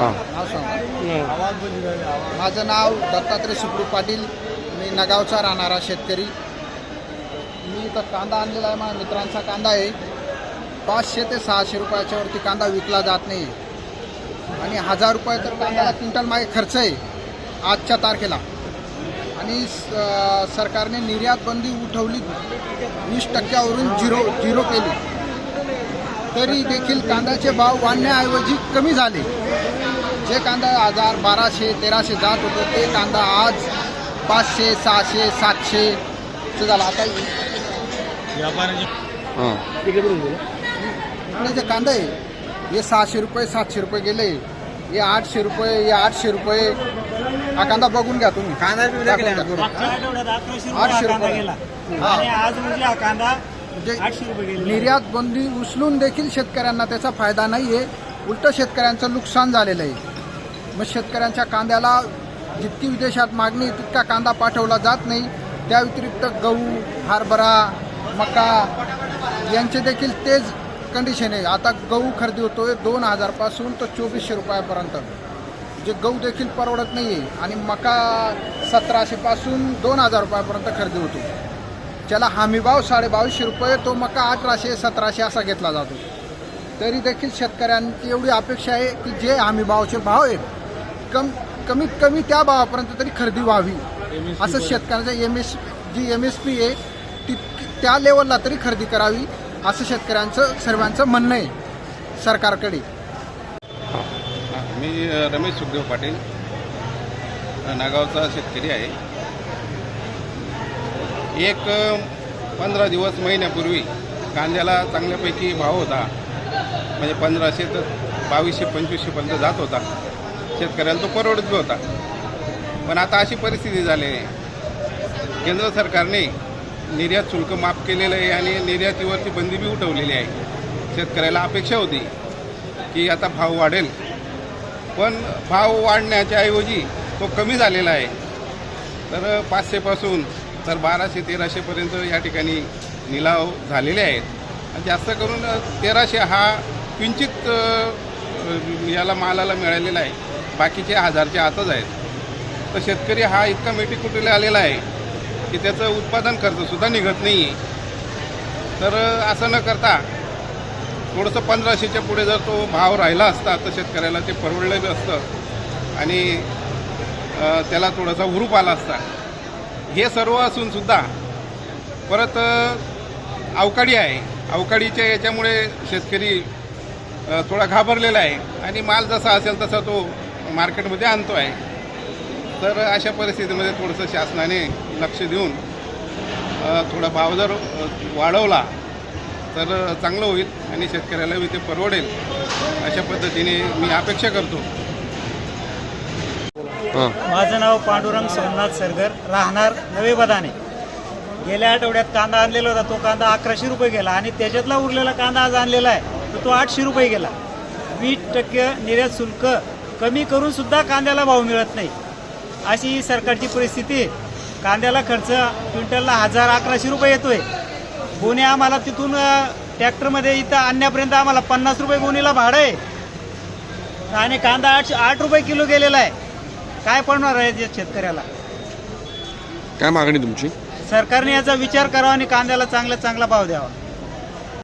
नाव सांगा. माझं नाव दत्तात्रय सुखरू पाटील. मी नगावचा राहणारा शेतकरी. मी इथं कांदा आणलेला आहे. माझ्या मित्रांचा कांदा आहे. 500 ते 600 रुपयाच्या वरती कांदा विकला जात नाही आणि 1000 रुपये तर कांद्याला क्विंटल मागे खर्च आहे आजच्या तारखेला. आणि सरकारने निर्यात बंदी उठवली, 20% झिरो केली, तरी देखील कांद्याचे भाव वाढण्याऐवजी कमी झाले. जे कांदा 1000, 1200, 1300 जात होतं ते कांदा आज 500, 600, 700 झाला. आता जे कांदा आहे हे 600 रुपये 700 रुपये गेले. हे 800 रुपये, हे 800 रुपये. हा कांदा बघून घ्या तुम्ही. कांदा 800 रुपये आज म्हणजे हा कांदा निर्यात बंदी उचलून देखील शेतकऱ्यांना त्याचा फायदा नाही आहे. उलट शेतकऱ्यांचं नुकसान झालेलं आहे. मग शेतकऱ्यांच्या कांद्याला जितकी विदेशात मागणी तितका कांदा पाठवला जात नाही. त्या व्यतिरिक्त गहू, हरभरा, मका यांचे देखील तेच कंडिशन आहे. आता गहू खरेदी होतोय 2000 पासून तर 2400 रुपयापर्यंत. जे गहू देखील परवडत नाही आहे. आणि मका 1700 पासून 2000 रुपयापर्यंत खरेदी होतो. ज्याला हमीभाव 2250 रुपये, तो मका 1800, 1700 असा घेतला जातो. तरी देखील शेतकऱ्यांची एवढी अपेक्षा आहे की जे हमीभावाचे भाव आहेत कमीत कमी त्या भावापर्यंत तरी खरेदी व्हावी. असं शेतकऱ्यांचं MSP आहे त्या लेवलला तरी खरेदी करावी असं शेतकऱ्यांचं सर्वांचं म्हणणं आहे सरकारकडे. मी रमेश सुखदेव पाटील, नागावचा शेतकरी आहे. एक 15 दिवस महिन्यापूर्वी कांद्याला चांगल्यापैकी भाव होता. म्हणजे 1500 तर 2200-2500 पर्यंत जात होता. शेतकऱ्याला तो परवडत बी होता. पण आता अशी परिस्थिती झाली आहे, केंद्र सरकारने निर्यात शुल्क माफ केलेलं आहे आणि निर्यातीवरती बंदी बी उठवलेली आहे. शेतकऱ्याला अपेक्षा होती की आता भाव वाढेल, पण भाव वाढण्याच्या ऐवजी तो कमी झालेला आहे. तर 500 तर 1200-1300 पर्यंत या ठिकाणी निलाव झालेले आहेत. आणि जास्त करून 1300 हा किंचित याला मालाला मिळालेला आहे. बाकीचे 1000च्या आतच आहेत. तर शेतकरी हा इतका मेटीकुटीला आलेला आहे की त्याचं उत्पादन खर्चसुद्धा निघत नाही आहे. तर असं न करता थोडंसं 1500च्या पुढे जर तो भाव राहिला असता तर शेतकऱ्याला ते परवडलेलं असतं आणि त्याला थोडासा हुरूप आला असता. हे सर्व असूनसुद्धा परत अवकाळी आहे. अवकाळीच्या याच्यामुळे शेतकरी थोडा घाबरलेला आहे आणि माल जसा असेल तसा तो मार्केटमध्ये आणतो आहे. तर अशा परिस्थितीमध्ये थोडंसं शासनाने लक्ष देऊन थोडा भाव जर वाढवला तर चांगलं होईल आणि शेतकऱ्याला बी ते परवडेल अशा पद्धतीने मी अपेक्षा करतो. माझं नाव पांडुरंग सोमनाथ सरगर, राहणार नवे बदाने. गेल्या आठवड्यात कांदा आणलेला होता, तो कांदा 1100 रुपये गेला आणि त्याच्यातला उरलेला कांदा आज आणलेला आहे तर तो 800 रुपये गेला. 20% निर्यात शुल्क कमी करून सुद्धा कांद्याला भाव मिळत नाही. अशी सरकारची परिस्थिती. कांद्याला खर्च क्विंटलला 1000-1100 रुपये येतोय. गोणी आम्हाला तिथून ट्रॅक्टरमध्ये इथं आणण्यापर्यंत आम्हाला 50 रुपये गोणीला भाडं आहे आणि कांदा 8 रुपये किलो गेलेला आहे. काय पडणार आहे शेतकऱ्याला? काय मागणी तुमची? सरकारने याचा विचार करावा आणि कांद्याला चांगला भाव द्यावा.